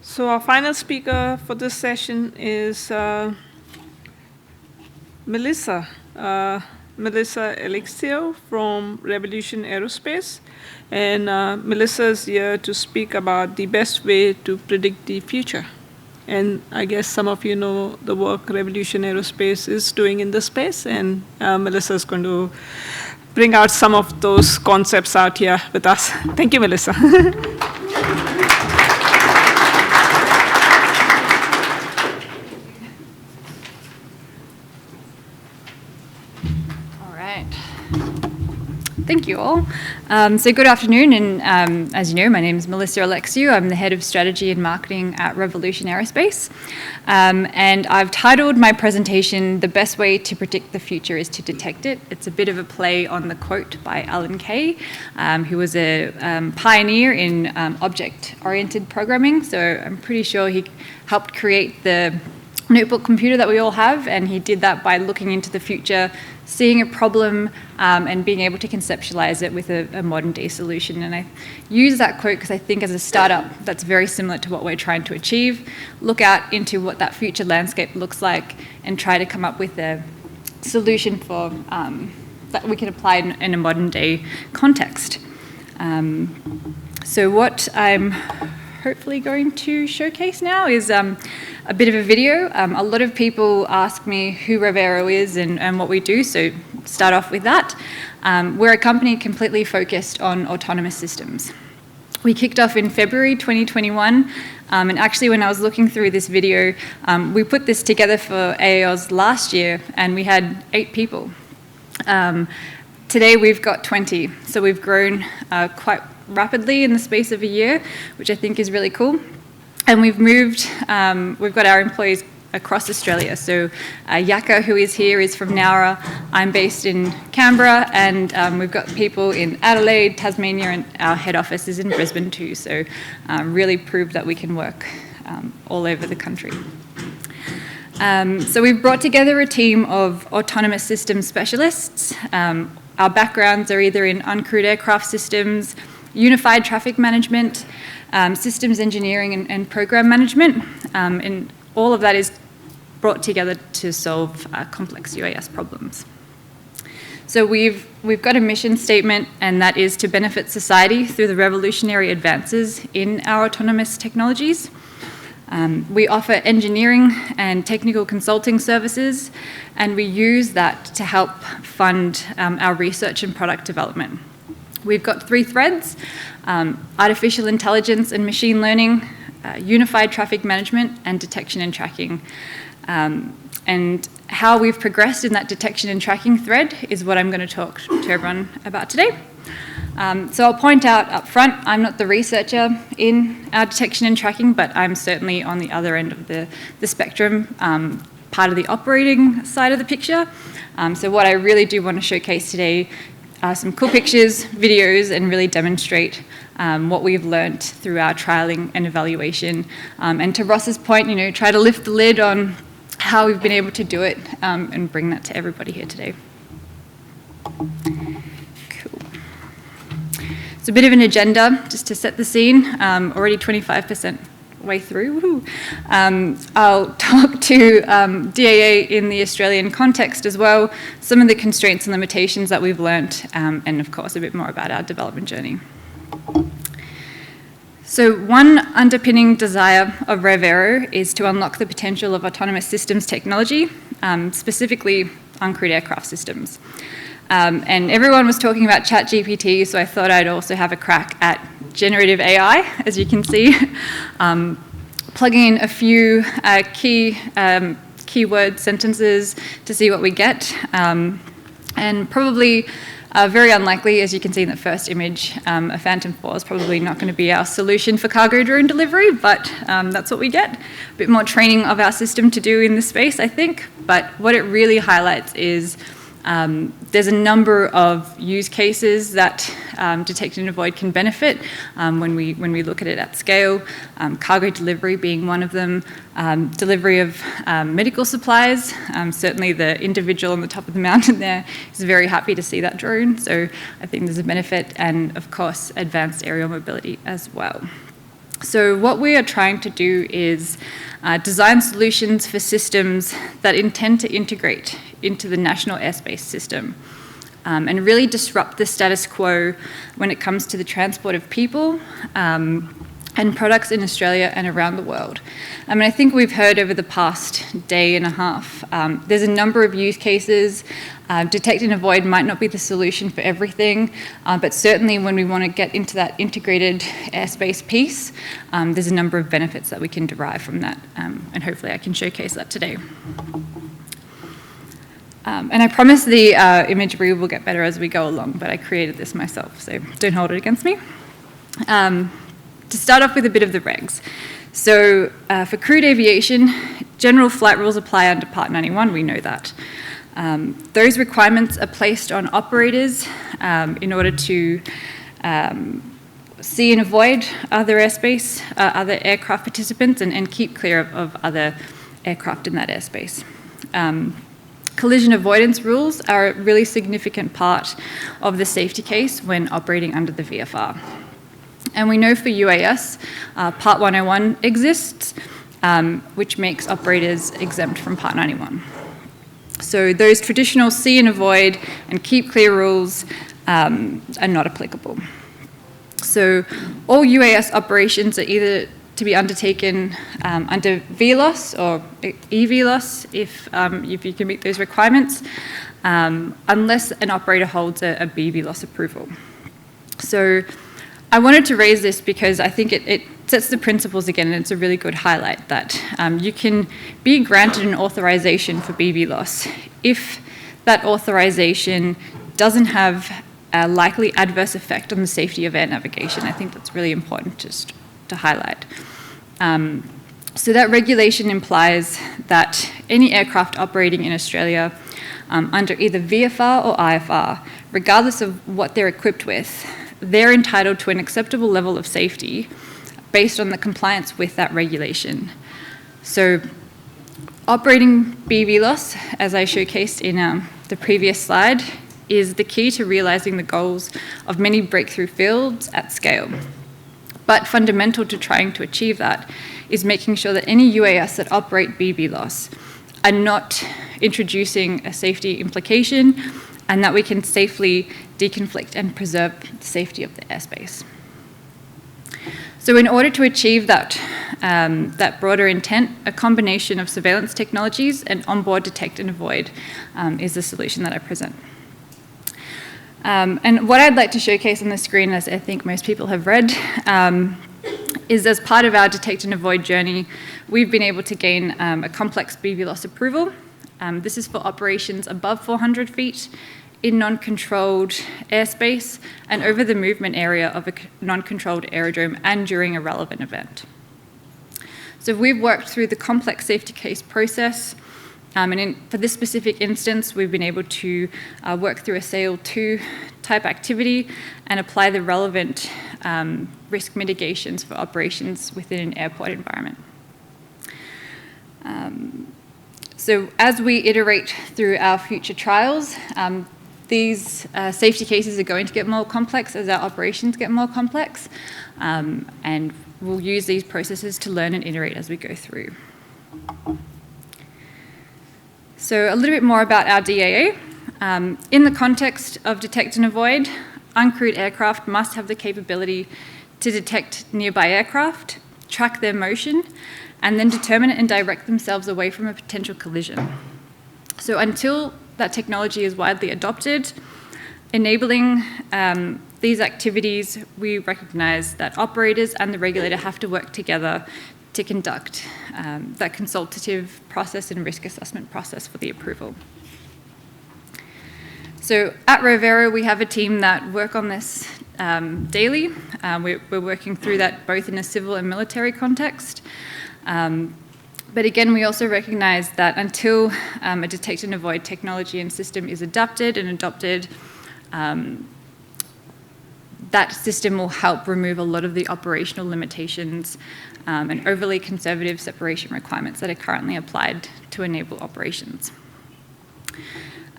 So our final speaker for this session is Melissa. Melissa Alexiou from Revolution Aerospace. And Melissa is here to speak about the best way to predict the future. And I guess some of you know the work Revolution Aerospace is doing in this space, and Melissa is going to bring out some of those concepts out here with us. Thank you, Melissa. Thank you all. So good afternoon, and as you know, my name is Melissa Alexiou. I'm the Head of Strategy and Marketing at Revolution Aerospace. And I've titled my presentation, "The Best Way to Predict the Future is to Detect It." It's a bit of a play on the quote by Alan Kay, who was a pioneer in object-oriented programming. So I'm pretty sure he helped create the notebook computer that we all have, and he did that by looking into the future, seeing a problem, and being able to conceptualize it with a modern-day solution. And I use that quote because I think as a startup, that's very similar to what we're trying to achieve. Look out into what that future landscape looks like and try to come up with a solution for that we can apply in a modern-day context. So what I'm hopefully going to showcase now is a bit of a video. A lot of people ask me who Revero is and what we do, so start off with that. We're a company completely focused on autonomous systems. We kicked off in February 2021, and actually when I was looking through this video, we put this together for AAUS last year, and we had 8 people. Today we've got 20, so we've grown quite rapidly in the space of a year, which I think is really cool. And we've moved, we've got our employees across Australia. So Yaka, who is here, is from Nowra. I'm based in Canberra, and we've got people in Adelaide, Tasmania, and our head office is in Brisbane too. So really proved that we can work all over the country. So we've brought together a team of autonomous systems specialists. Our backgrounds are either in uncrewed aircraft systems, unified traffic management, systems engineering and program management, and all of that is brought together to solve complex UAS problems. So we've got a mission statement, and that is to benefit society through the revolutionary advances in our autonomous technologies. We offer engineering and technical consulting services, and we use that to help fund our research and product development. We've got 3 threads: artificial intelligence and machine learning, unified traffic management, and detection and tracking. And how we've progressed in that detection and tracking thread is what I'm going to talk to everyone about today. So I'll point out up front, I'm not the researcher in our detection and tracking, but I'm certainly on the other end of the spectrum, part of the operating side of the picture. So what I really do want to showcase today some cool pictures, videos, and really demonstrate what we've learnt through our trialling and evaluation. And to Ross's point, try to lift the lid on how we've been able to do it and bring that to everybody here today. Cool. So a bit of an agenda, just to set the scene. Already 25% way through. I'll talk to DAA in the Australian context as well, some of the constraints and limitations that we've learnt, and of course a bit more about our development journey. So one underpinning desire of Revero is to unlock the potential of autonomous systems technology, specifically uncrewed aircraft systems. And everyone was talking about ChatGPT, so I thought I'd also have a crack at generative AI, as you can see. Plugging in a few keyword sentences to see what we get. And probably very unlikely, as you can see in the first image, a Phantom 4 is probably not going to be our solution for cargo drone delivery, but that's what we get. A bit more training of our system to do in this space, I think. But what it really highlights is there's a number of use cases that detect and avoid can benefit when we look at it at scale. Cargo delivery being one of them, delivery of medical supplies. Certainly the individual on the top of the mountain there is very happy to see that drone, so I think there's a benefit, and of course advanced aerial mobility as well. So what we are trying to do is design solutions for systems that intend to integrate into the national airspace system and really disrupt the status quo when it comes to the transport of people and products in Australia and around the world. I mean, I think we've heard over the past day and a half, there's a number of use cases. Detect and avoid might not be the solution for everything, but certainly when we want to get into that integrated airspace piece, there's a number of benefits that we can derive from that, and hopefully I can showcase that today. And I promise the imagery will get better as we go along, but I created this myself, so don't hold it against me. To start off with a bit of the regs. So for crewed aviation, general flight rules apply under Part 91, we know that. Those requirements are placed on operators in order to see and avoid other airspace, other aircraft participants, and keep clear of other aircraft in that airspace. Collision avoidance rules are a really significant part of the safety case when operating under the VFR. And we know for UAS, Part 101 exists, which makes operators exempt from Part 91. So those traditional see and avoid and keep clear rules are not applicable. So all UAS operations are either to be undertaken under VLOS or EVLOS if you can meet those requirements, unless an operator holds a BVLOS approval. So I wanted to raise this because I think it sets the principles again, and it's a really good highlight that you can be granted an authorization for BVLOS if that authorization doesn't have a likely adverse effect on the safety of air navigation. I think that's really important just to highlight. So that regulation implies that any aircraft operating in Australia under either VFR or IFR, regardless of what they're equipped with, they're entitled to an acceptable level of safety based on the compliance with that regulation. So operating BVLOS, as I showcased in the previous slide, is the key to realizing the goals of many breakthrough fields at scale. But fundamental to trying to achieve that is making sure that any UAS that operate BVLOS are not introducing a safety implication, and that we can safely deconflict and preserve the safety of the airspace. So in order to achieve that, that broader intent, a combination of surveillance technologies and onboard detect and avoid is the solution that I present. And what I'd like to showcase on the screen, as I think most people have read, is as part of our detect and avoid journey, we've been able to gain a complex BVLOS approval. This is for operations above 400 feet in non-controlled airspace and over the movement area of a non-controlled aerodrome and during a relevant event. So we've worked through the complex safety case process, and for this specific instance, we've been able to work through a SAIL 2 type activity and apply the relevant risk mitigations for operations within an airport environment. So as we iterate through our future trials, these safety cases are going to get more complex as our operations get more complex, and we'll use these processes to learn and iterate as we go through. So a little bit more about our DAA. In the context of detect and avoid, uncrewed aircraft must have the capability to detect nearby aircraft, track their motion, and then determine and direct themselves away from a potential collision. So until that technology is widely adopted, enabling these activities, we recognize that operators and the regulator have to work together to conduct that consultative process and risk assessment process for the approval. So at Rovera, we have a team that work on this daily. We're working through that both in a civil and military context. But again, we also recognize that until a detect and avoid technology and system is adapted, that system will help remove a lot of the operational limitations and overly conservative separation requirements that are currently applied to enable operations.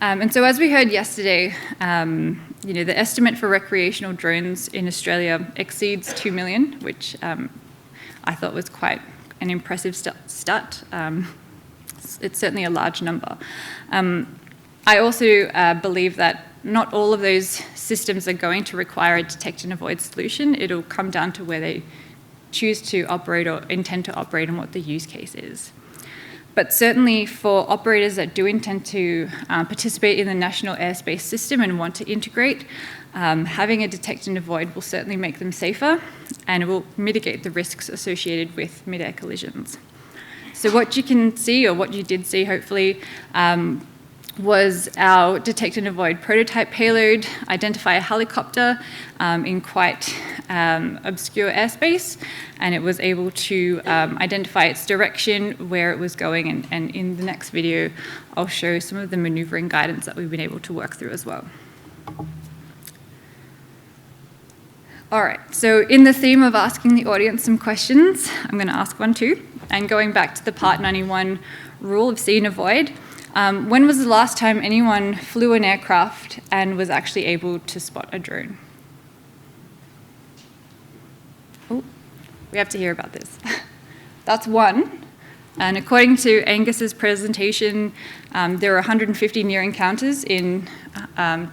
And so as we heard yesterday, the estimate for recreational drones in Australia exceeds 2 million, which I thought was quite an impressive stat. It's certainly a large number. I also believe that not all of those systems are going to require a detect and avoid solution. It'll come down to where they choose to operate or intend to operate and what the use case is. But certainly for operators that do intend to participate in the national airspace system and want to integrate, having a detect and avoid will certainly make them safer, and it will mitigate the risks associated with mid-air collisions. So what you can see, or what you did see hopefully, was our detect and avoid prototype payload identify a helicopter in quite obscure airspace, and it was able to identify its direction, where it was going, and in the next video I'll show some of the maneuvering guidance that we've been able to work through as well. All right, so in the theme of asking the audience some questions, I'm going to ask one too, and going back to the Part 91 rule of see and avoid. When was the last time anyone flew an aircraft and was actually able to spot a drone? Oh, we have to hear about this. That's one. And according to Angus's presentation, there were 150 near encounters in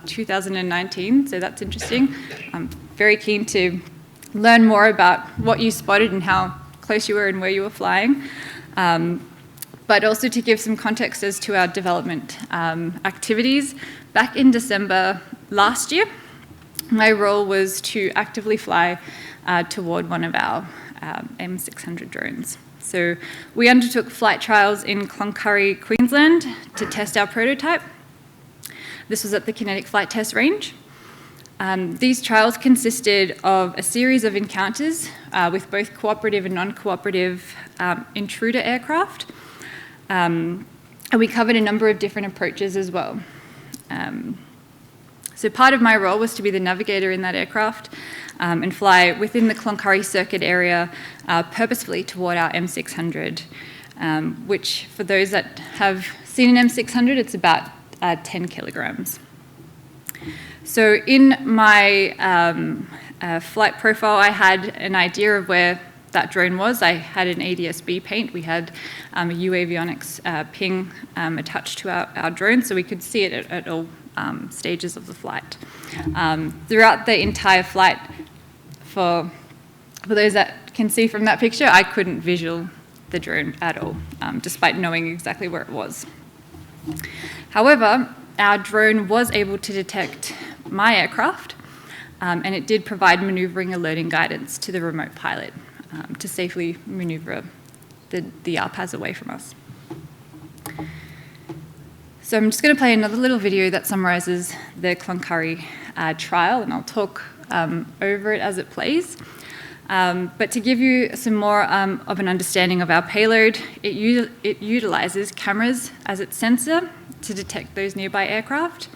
2019, so that's interesting. I'm very keen to learn more about what you spotted and how close you were and where you were flying. But also to give some context as to our development activities. Back in December last year, my role was to actively fly toward one of our M600 drones. So we undertook flight trials in Cloncurry, Queensland to test our prototype. This was at the Kinetic Flight Test Range. These trials consisted of a series of encounters with both cooperative and non-cooperative intruder aircraft. And we covered a number of different approaches as well. So part of my role was to be the navigator in that aircraft and fly within the Cloncurry circuit area purposefully toward our M600, which for those that have seen an M600, it's about 10 kilograms. So in my flight profile, I had an idea of where that drone was. I had an ADS-B paint. We had a UAvionics ping attached to our drone, so we could see it at all stages of the flight. Throughout the entire flight, for those that can see from that picture, I couldn't visual the drone at all, despite knowing exactly where it was. However, our drone was able to detect my aircraft, and it did provide maneuvering alerting guidance to the remote pilot to safely maneuver the RPAS away from us. So I'm just going to play another little video that summarizes the Cloncurry trial, and I'll talk over it as it plays. But to give you some more of an understanding of our payload, it utilizes cameras as its sensor to detect those nearby aircraft.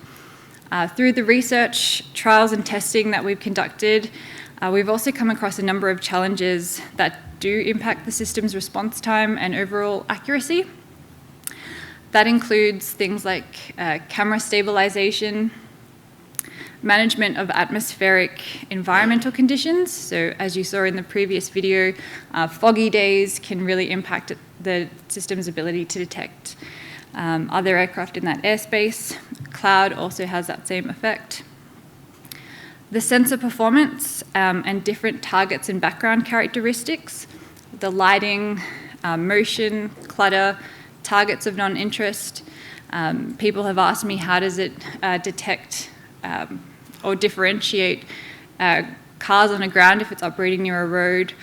Through the research, trials and testing that we've conducted, we've also come across a number of challenges that do impact the system's response time and overall accuracy. That includes things like camera stabilization, management of atmospheric environmental conditions. So as you saw in the previous video, foggy days can really impact the system's ability to detect other aircraft in that airspace. Cloud also has that same effect. The sensor performance and different targets and background characteristics, the lighting, motion, clutter, targets of non-interest. People have asked me, how does it detect or differentiate cars on the ground if it's operating near a road?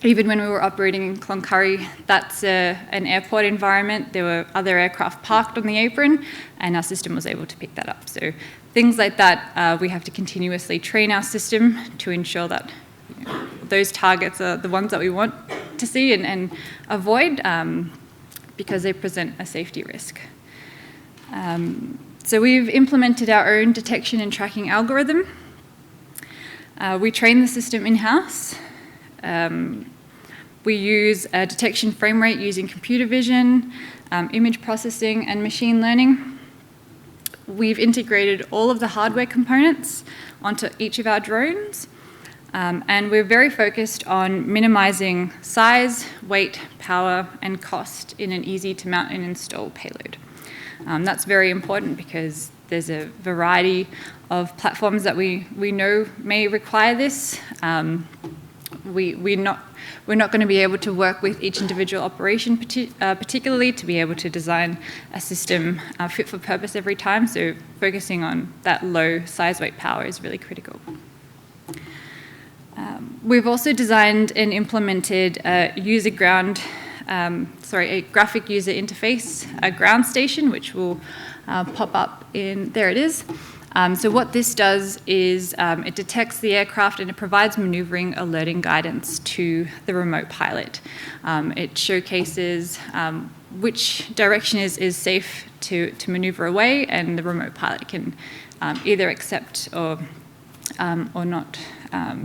Even when we were operating in Cloncurry, that's an airport environment. There were other aircraft parked on the apron, and our system was able to pick that up. So things like that, we have to continuously train our system to ensure that those targets are the ones that we want to see and avoid because they present a safety risk. So we've implemented our own detection and tracking algorithm. We train the system in-house. We use a detection frame rate using computer vision, image processing, and machine learning. We've integrated all of the hardware components onto each of our drones. And we're very focused on minimizing size, weight, power, and cost in an easy to mount and install payload. That's very important because there's a variety of platforms that we know may require this. We're not going to be able to work with each individual operation particularly to be able to design a system fit for purpose every time, so focusing on that low size, weight, power is really critical. We've also designed and implemented a graphic user interface, a ground station, which will pop up in, there it is. So what this does is it detects the aircraft and it provides maneuvering alerting guidance to the remote pilot. It showcases which direction is safe to maneuver away, and the remote pilot can either accept or not,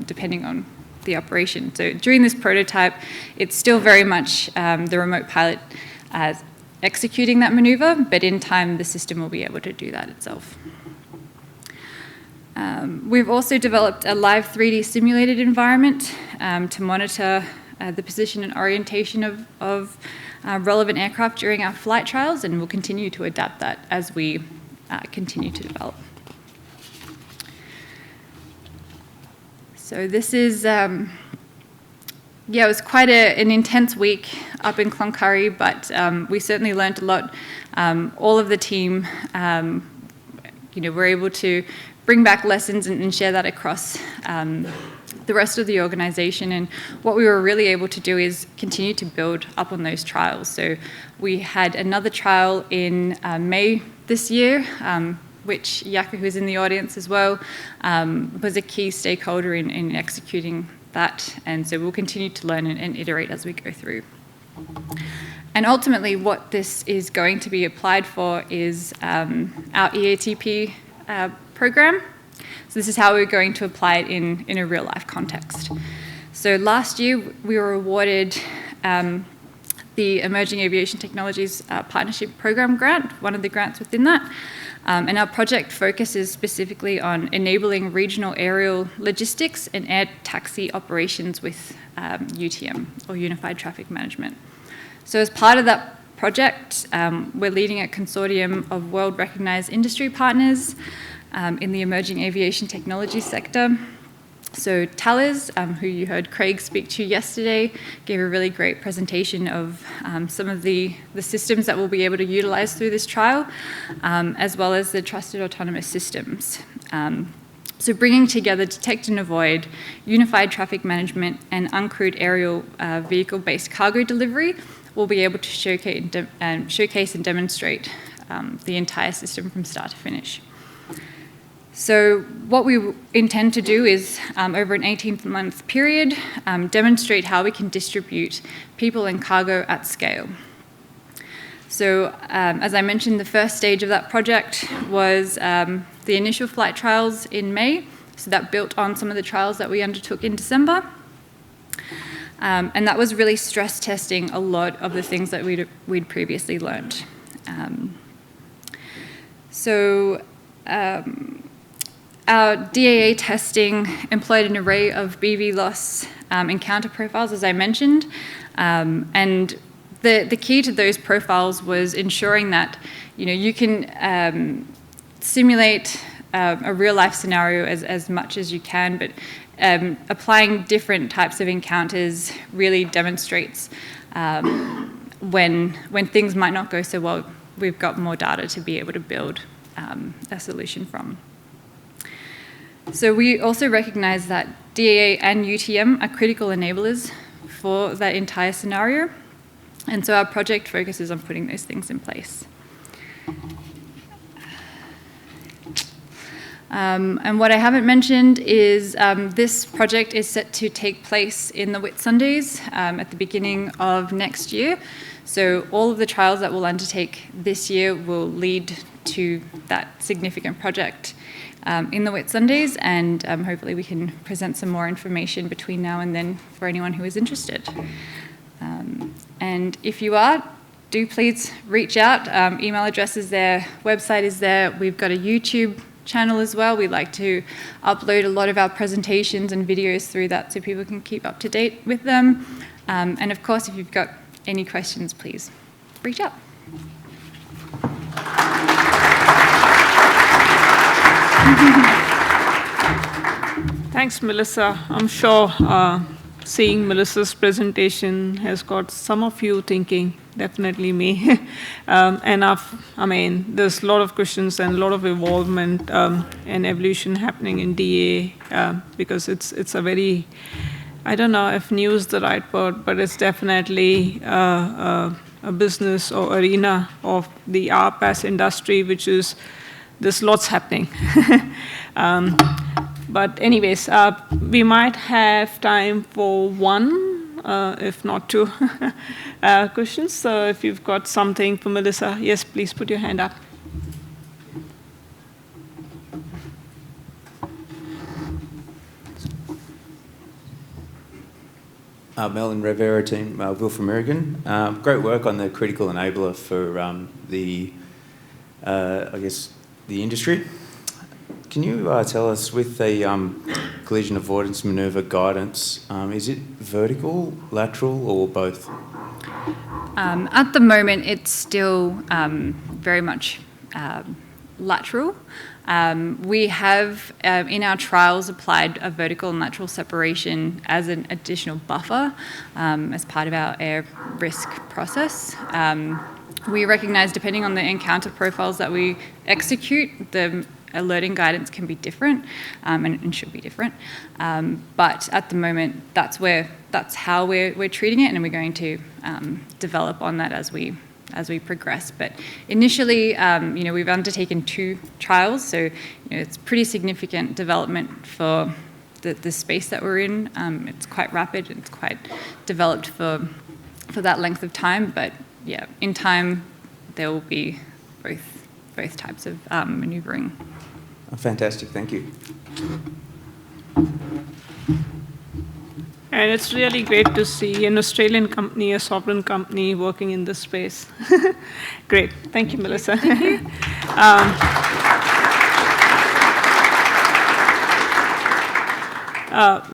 depending on the operation. So during this prototype, it's still very much the remote pilot executing that maneuver, but in time the system will be able to do that itself. We've also developed a live 3D simulated environment to monitor the position and orientation of relevant aircraft during our flight trials, and we'll continue to adapt that as we continue to develop. So this is, it was quite an intense week up in Cloncurry, but we certainly learned a lot. All of the team, were able to bring back lessons and share that across the rest of the organisation. And what we were really able to do is continue to build up on those trials. So we had another trial in May this year, which Yaka, who is in the audience as well, was a key stakeholder in executing that. And so we'll continue to learn and iterate as we go through. And ultimately, what this is going to be applied for is our EATP program. So this is how we're going to apply it in a real-life context. So last year, we were awarded the Emerging Aviation Technologies Partnership Program grant, one of the grants within that. And our project focuses specifically on enabling regional aerial logistics and air taxi operations with UTM, or Unified Traffic Management. So as part of that project, we're leading a consortium of world-recognised industry partners in the emerging aviation technology sector. So Thales, who you heard Craig speak to yesterday, gave a really great presentation of some of the systems that we'll be able to utilise through this trial, as well as the trusted autonomous systems. So bringing together detect and avoid, unified traffic management, and uncrewed aerial vehicle-based cargo delivery, we'll be able to showcase and demonstrate the entire system from start to finish. So what we intend to do is, over an 18-month period, demonstrate how we can distribute people and cargo at scale. So as I mentioned, the first stage of that project was the initial flight trials in May. So that built on some of the trials that we undertook in December. And that was really stress testing a lot of the things that we'd previously learned. Our DAA testing employed an array of BV loss encounter profiles, as I mentioned, and the key to those profiles was ensuring that you can simulate a real-life scenario as much as you can, but applying different types of encounters really demonstrates when things might not go so well, we've got more data to be able to build a solution from. So we also recognise that DAA and UTM are critical enablers for that entire scenario, and so our project focuses on putting those things in place. And what I haven't mentioned is this project is set to take place in the Whitsundays at the beginning of next year. So all of the trials that we'll undertake this year will lead to that significant project in the Whitsundays, and hopefully we can present some more information between now and then for anyone who is interested. And if you are, do please reach out. Email address is there, website is there. We've got a YouTube channel as well. We like to upload a lot of our presentations and videos through that so people can keep up to date with them. And of course, if you've got any questions, please reach out. Thanks, Melissa. I'm sure seeing Melissa's presentation has got some of you thinking, definitely me. There's a lot of questions and a lot of involvement and evolution happening in DA because it's a very, I don't know if new is the right word, but it's definitely a business or arena of the RPAS industry, which is, there's lots happening. But anyways, we might have time for one, if not two, questions. So if you've got something for Melissa, yes, please put your hand up. Mel and Revera team, Will from American. Great work on the critical enabler for I guess, the industry. Can you tell us, with the collision avoidance manoeuvre guidance, is it vertical, lateral, or both? At the moment, it's still very much lateral. We have, in our trials, applied a vertical and lateral separation as an additional buffer as part of our air risk process. We recognise, depending on the encounter profiles that we execute, the alerting guidance can be different and should be different. But at the moment, that's how we're treating it, and we're going to develop on that as we progress. But initially, we've undertaken 2 trials, so it's pretty significant development for the space that we're in. It's quite rapid, and it's quite developed for that length of time. But yeah, in time, there will be both types of manoeuvring. Oh, fantastic, thank you. And it's really great to see an Australian company, a sovereign company, working in this space. Great. Thank you, Melissa. Thank you.